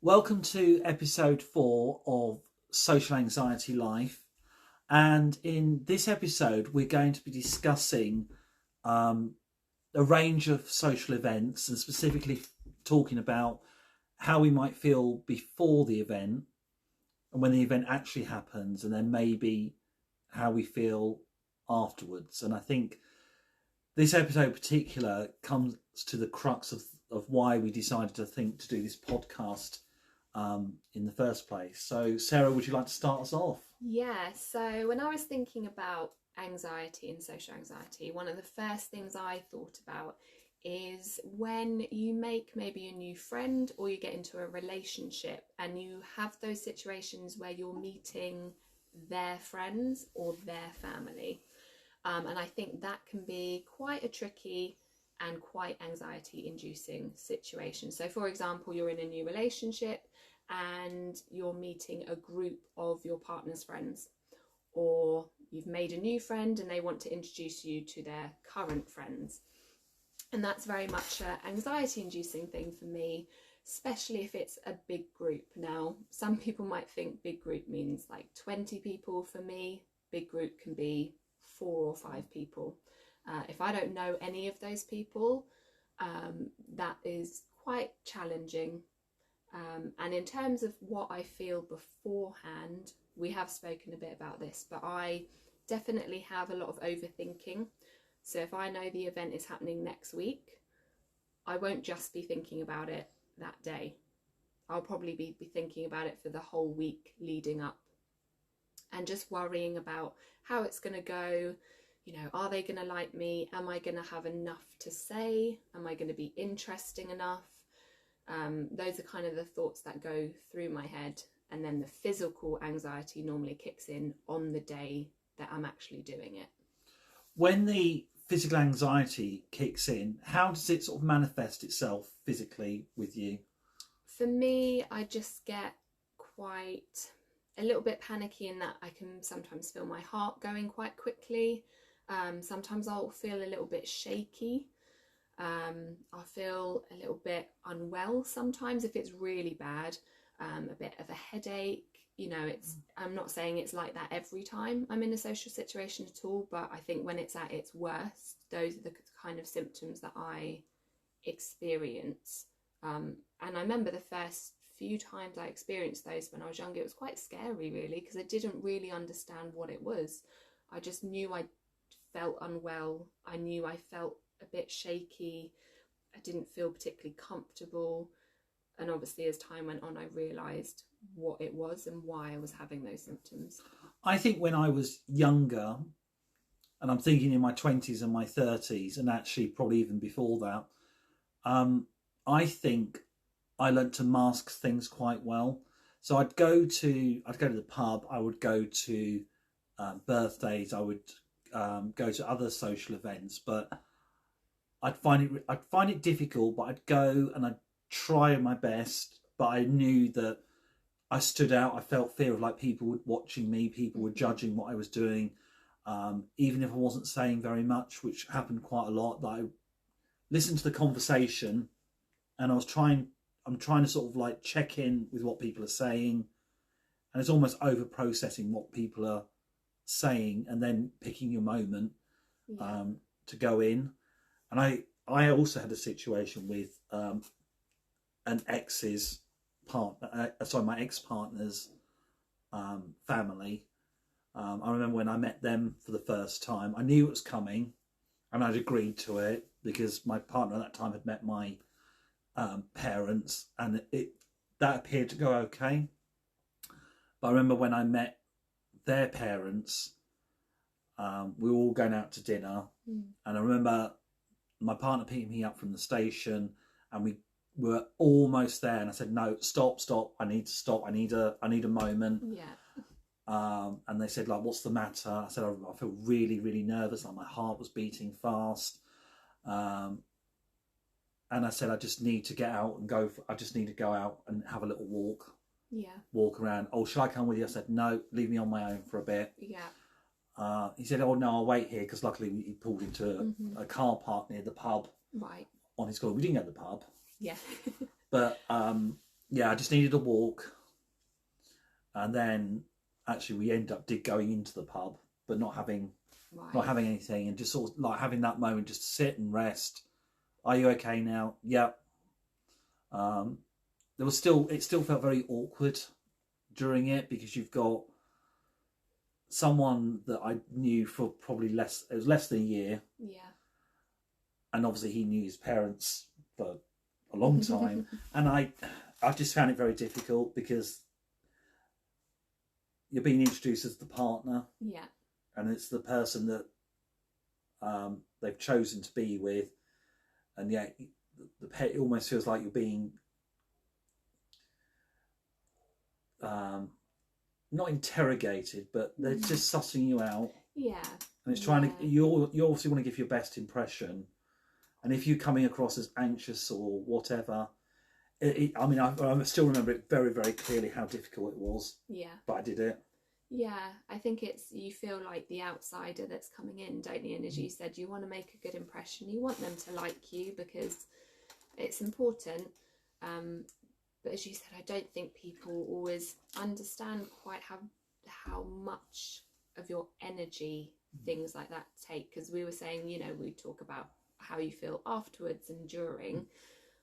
Welcome to episode 4 of Social Anxiety Life. And in this episode, we're going to be discussing a range of social events and specifically talking about how we might feel before the event and when the event actually happens, and then maybe how we feel afterwards. And I think this episode in particular comes to the crux of why we decided to do this podcast in the first place. So Sarah, would you like to start us off? Yeah, so when I was thinking about anxiety and social anxiety, one of the first things I thought about is when you make maybe a new friend or you get into a relationship and you have those situations where you're meeting their friends or their family. And I think that can be quite a tricky and quite anxiety inducing situation. So for example, you're in a new relationship and you're meeting a group of your partner's friends, or you've made a new friend and they want to introduce you to their current friends. And that's very much an anxiety inducing thing for me, especially if it's a big group. Now, some people might think big group means like 20 people. For me, big group can be 4 or 5 people. If I don't know any of those people, that is quite challenging. And in terms of what I feel beforehand, we have spoken a bit about this, but I definitely have a lot of overthinking. So if I know the event is happening next week, I won't just be thinking about it that day. I'll probably be thinking about it for the whole week leading up, and just worrying about how it's going to go. You know, are they going to like me? Am I going to have enough to say? Am I going to be interesting enough? Those are kind of the thoughts that go through my head, and then the physical anxiety normally kicks in on the day that I'm actually doing it. When the physical anxiety kicks in, how does it sort of manifest itself physically with you? For me, I just get quite a little bit panicky in that I can sometimes feel my heart going quite quickly. Sometimes I'll feel a little bit shaky. I feel a little bit unwell sometimes if it's really bad, a bit of a headache. You know, I'm not saying it's like that every time I'm in a social situation at all, but I think when it's at its worst, those are the kind of symptoms that I experience. And I remember the first few times I experienced those when I was younger, it was quite scary really, because I didn't really understand what it was. I just knew I felt unwell. I knew I felt a bit shaky. I didn't feel particularly comfortable, and obviously as time went on I realised what it was and why I was having those symptoms. I think when I was younger, and I'm thinking in my 20s and my 30s, and actually probably even before that, I think I learnt to mask things quite well. So I'd go to the pub, I would go to birthdays, I would go to other social events, but I'd find it difficult, but I'd go and I'd try my best. But I knew that I stood out. I felt fear of like people were watching me, people were judging what I was doing, even if I wasn't saying very much, which happened quite a lot. That I listened to the conversation, and I'm trying to sort of like check in with what people are saying, and it's almost over processing what people are saying and then picking your moment to go in. And I also had a situation with an ex's partner, my ex-partner's family. I remember when I met them for the first time, I knew it was coming and I'd agreed to it because my partner at that time had met my parents, and that appeared to go okay. But I remember when I met their parents, we were all going out to dinner, and I remember my partner picking me up from the station, and we were almost there, and I said, no, stop, I need to stop, I need a moment. And they said, like, what's the matter? I said, I feel really, really nervous, like my heart was beating fast. And I said, I just need to get out and I just need to go out and have a little walk. Walk around. Oh, shall I come with you? I said, no, leave me on my own for a bit. He said, oh no, I'll wait here, because luckily he pulled into a car park near the pub. Right. On his call. We didn't go to the pub. Yeah. But yeah, I just needed a walk, and then actually we ended up did going into the pub, but not Right. having anything, and just sort of like having that moment just to sit and rest. Are you okay now? Yep. Um, it still felt very awkward during it because you've got someone that I knew for probably it was less than a year, Yeah. and obviously he knew his parents for a long time, and I just found it very difficult because you're being introduced as the partner, Yeah. and it's the person that they've chosen to be with, and yet the pet it almost feels like you're being um, not interrogated, but they're just sussing you out, Yeah. and it's trying Yeah. to you obviously want to give your best impression, and if you're coming across as anxious or whatever, I mean, I still remember it very, very clearly how difficult it was, Yeah. but I did it. Yeah, I think it's you feel like the outsider that's coming in, don't you? And as you said, you want to make a good impression. You want them to like you because it's important. But as you said, I don't think people always understand quite how much of your energy things like that take. Because we were saying, we talk about how you feel afterwards and during.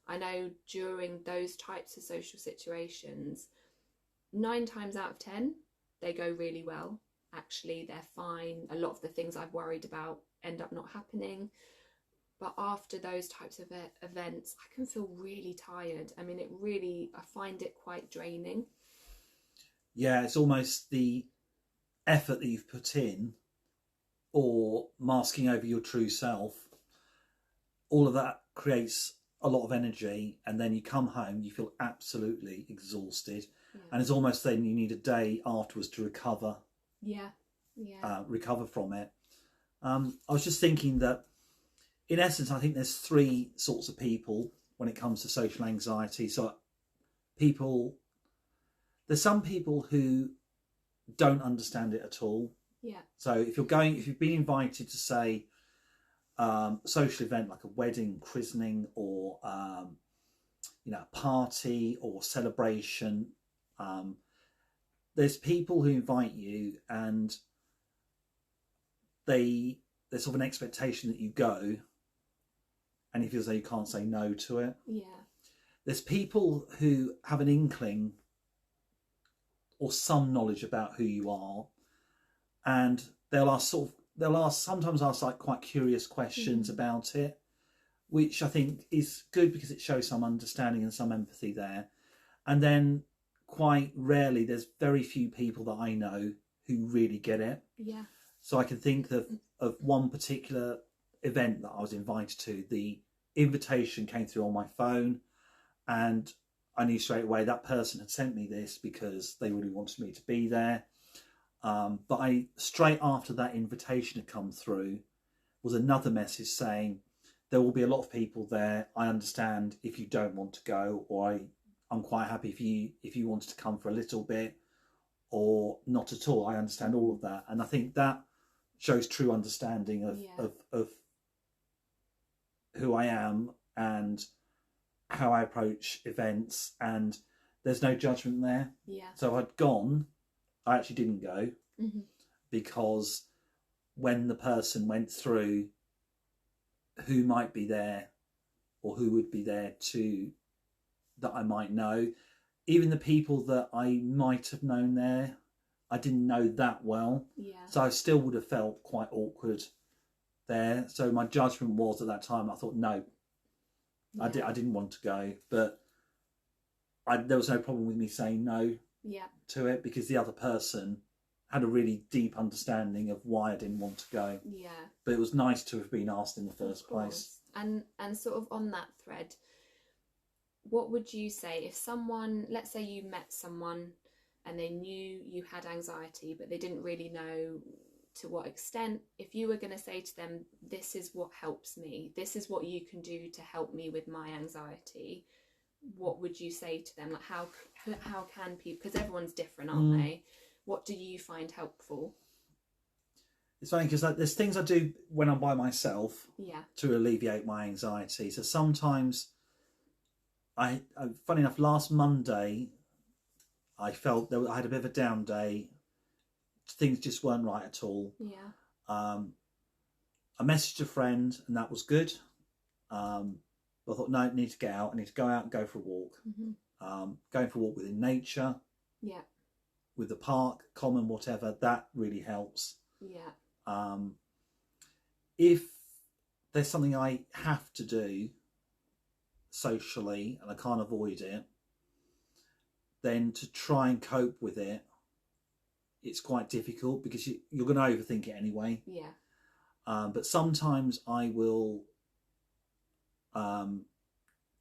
I know during those types of social situations, 9 times out of 10, they go really well. Actually, they're fine. A lot of the things I've worried about end up not happening. But after those types of events, I can feel really tired. I mean, I find it quite draining. Yeah, it's almost the effort that you've put in or masking over your true self. All of that creates a lot of energy, and then you come home, you feel absolutely exhausted, Yeah. and it's almost then you need a day afterwards to recover. Yeah. Yeah. Recover from it. I was just thinking that, in essence, I think there's three sorts of people when it comes to social anxiety. So, there's some people who don't understand it at all. Yeah. So, if you've been invited to, say, a social event like a wedding, christening, or a party or celebration, there's people who invite you, and there's sort of an expectation that you go, and you feel as though you can't say no to it. Yeah. There's people who have an inkling or some knowledge about who you are, and they'll sometimes ask like quite curious questions about it, which I think is good because it shows some understanding and some empathy there. And then quite rarely, there's very few people that I know who really get it. Yeah. So I can think of one particular event that I was invited to. The invitation came through on my phone, and I knew straight away that person had sent me this because they really wanted me to be there. But straight after that invitation had come through was another message saying, there will be a lot of people there. I understand if you don't want to go, or I'm quite happy if you wanted to come for a little bit, or not at all. I understand all of that. And I think that shows true understanding of who I am and how I approach events, and there's no judgment there. Yeah. So if I'd gone, I actually didn't go because when the person went through who might be there or who would be there that I might know, even the people that I might have known there, I didn't know that well. Yeah. So I still would have felt quite awkward there. So my judgment was at that time, I thought, no, I didn't want to go, but there was no problem with me saying no to it because the other person had a really deep understanding of why I didn't want to go. Yeah. But it was nice to have been asked in the first place. And sort of on that thread, what would you say if someone, let's say you met someone and they knew you had anxiety, but they didn't really know to what extent, if you were going to say to them, this is what helps me, this is what you can do to help me with my anxiety, what would you say to them? Like how can people, because everyone's different, aren't they? What do you find helpful? It's funny because there's things I do when I'm by myself to alleviate my anxiety. So sometimes funny enough, last Monday, I felt that I had a bit of a down day. Things just weren't right at all. Yeah. I messaged a friend, and that was good. But I thought, no, I need to get out. I need to go out and go for a walk. Going for a walk within nature. Yeah. With the park, common, whatever, that really helps. Yeah. If there's something I have to do socially and I can't avoid it, then to try and cope with it, it's quite difficult because you're going to overthink it anyway. Yeah. But sometimes I will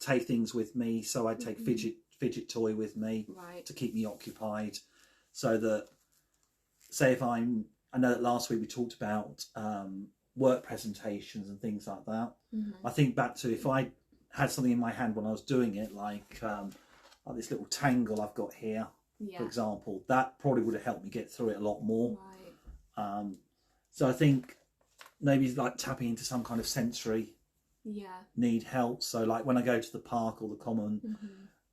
take things with me. So I take fidget toy with me to keep me occupied. So that, say if I know that last week we talked about work presentations and things like that. I think back to if I had something in my hand when I was doing it, like this little tangle I've got here, for example, that probably would have helped me get through it a lot more. So I think maybe like tapping into some kind of sensory need help. So like when I go to the park or the common,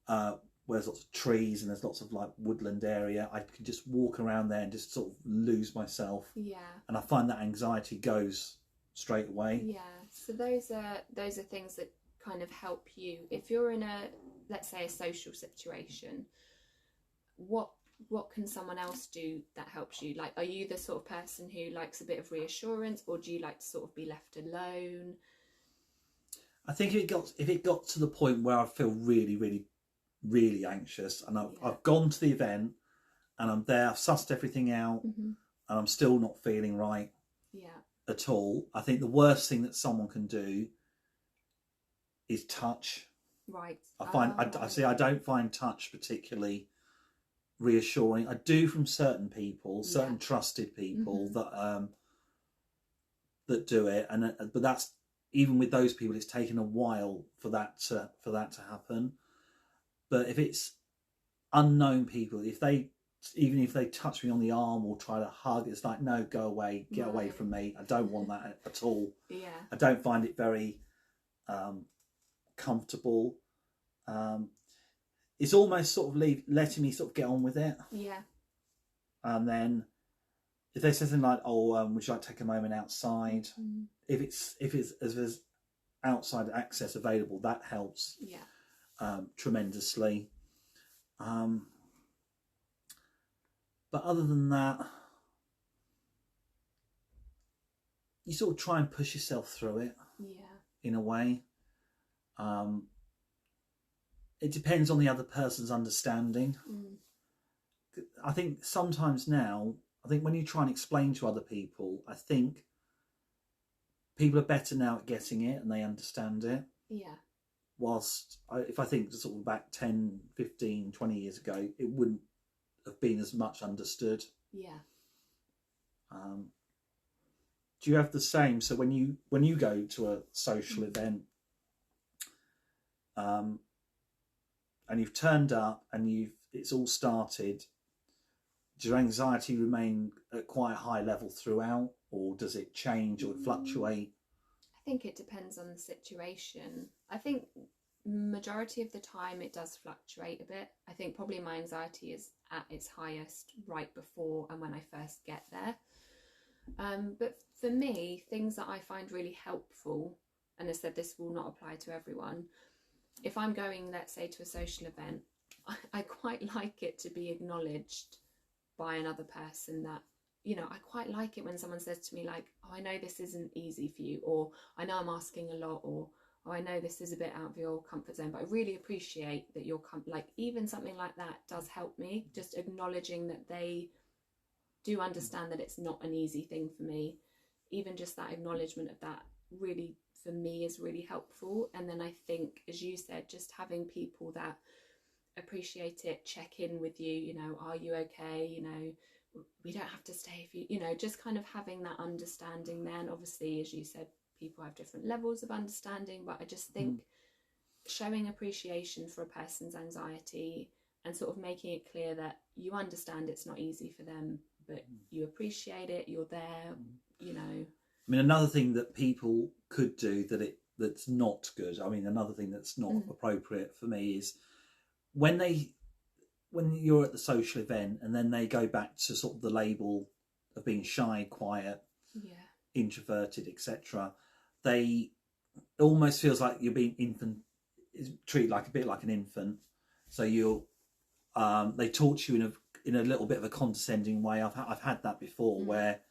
where there's lots of trees and there's lots of like woodland area, I can just walk around there and just sort of lose myself. And I find that anxiety goes straight away. So those are things that kind of help you if you're in a, let's say, a social situation. What can someone else do that helps you? Like, are you the sort of person who likes a bit of reassurance, or do you like to sort of be left alone? I think if it got to the point where I feel really, really, really anxious, and I've gone to the event and I'm there, I've sussed everything out, and I'm still not feeling right at all, I think the worst thing that someone can do is touch. I don't find touch particularly reassuring. I do from certain people, certain trusted people that do it, and but that's, even with those people, it's taken a while for that to happen. But if it's unknown people, even if they touch me on the arm or try to hug, it's like, no, go away, get away from me. I don't want that at all. I don't find it very comfortable. It's almost sort of letting me sort of get on with it. And then if they say something like, "Oh, would you like to take a moment outside?" If there's outside access available, that helps tremendously. But other than that, you sort of try and push yourself through it. In a way. It depends on the other person's understanding. I think sometimes now, when you try and explain to other people, I think people are better now at getting it and they understand it. Whilst if I think sort of back 10, 15, 20 years ago, it wouldn't have been as much understood. Do you have the same? So when you go to a social event, and you've turned up and it's all started, does your anxiety remain at quite a high level throughout, or does it change or fluctuate? I think it depends on the situation. I think majority of the time it does fluctuate a bit. I think probably my anxiety is at its highest right before and when I first get there. But for me, things that I find really helpful, and as I said, this will not apply to everyone. If I'm going, let's say, to a social event, I quite like it to be acknowledged by another person that, I quite like it when someone says to me like, "Oh, I know this isn't easy for you," or "I know I'm asking a lot," or "Oh, I know this is a bit out of your comfort zone, but I really appreciate that you're like," even something like that does help me. Just acknowledging that they do understand that it's not an easy thing for me. Even just that acknowledgement of that really, for me, is really helpful. And then I think, as you said, just having people that appreciate it, check in with you, are you okay? We don't have to stay if you, just kind of having that understanding. Then obviously, as you said, people have different levels of understanding, but I just think showing appreciation for a person's anxiety and sort of making it clear that you understand it's not easy for them, but you appreciate it, you're there, I mean, another thing that people could do that it that's not good. I mean, another thing that's not Mm. appropriate for me is when you're at the social event and then they go back to sort of the label of being shy, quiet, Yeah. introverted, etc. They it almost feels like you're being treated like a bit like an infant. So they talk to you in a little bit of a condescending way. I've had that before where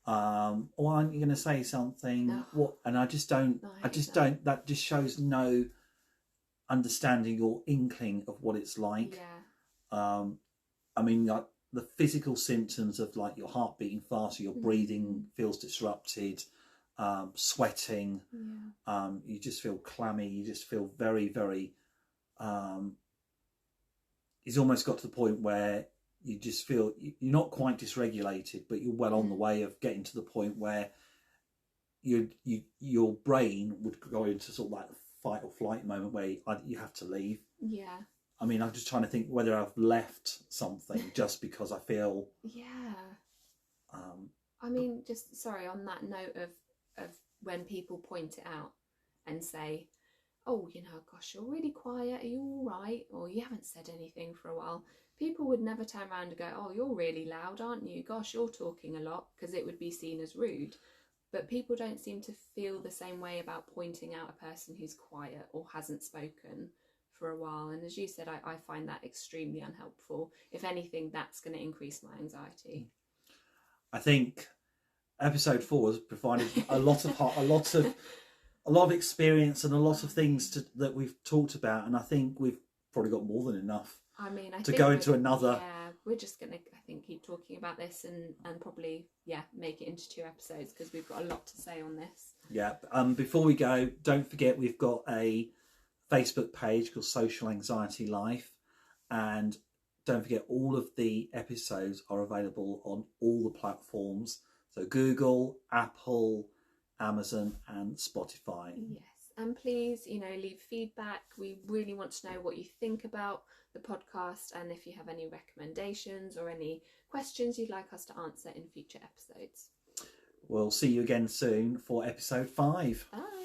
why aren't you going to say something? Oh, What? And I just don't. no, I just that. don't. That just shows no understanding or inkling of what it's like. Yeah. I mean, like the physical symptoms of like your heart beating faster, your breathing feels disrupted, sweating. Yeah. You just feel clammy. You just feel very, very. It's almost got to the point where you just feel you're not quite dysregulated, but you're well on the way of getting to the point where your brain would go into sort of like a fight or flight moment where you have to leave. Yeah. I mean, I'm just trying to think whether I've left something just because I feel. Yeah. I mean, just sorry on that note of when people point it out and say, "Oh, gosh, you're really quiet. Are you all right?" Or "You haven't said anything for a while." People would never turn around and go, "Oh, you're really loud, aren't you? Gosh, you're talking a lot," because it would be seen as rude. But people don't seem to feel the same way about pointing out a person who's quiet or hasn't spoken for a while. And as you said, I find that extremely unhelpful. If anything, that's going to increase my anxiety. I think episode 4 has provided a lot of experience and a lot of things that we've talked about, and I think we've probably got more than enough. I mean, to go into another. Yeah, we're just gonna, I think, keep talking about this and probably make it into 2 episodes because we've got a lot to say on this. Yeah. Before we go, don't forget we've got a Facebook page called Social Anxiety Life, and don't forget all of the episodes are available on all the platforms. So Google, Apple, Amazon, and Spotify. Yes, and please, leave feedback. We really want to know what you think about the podcast, and if you have any recommendations or any questions you'd like us to answer in future episodes. We'll see you again soon for episode 5. Bye.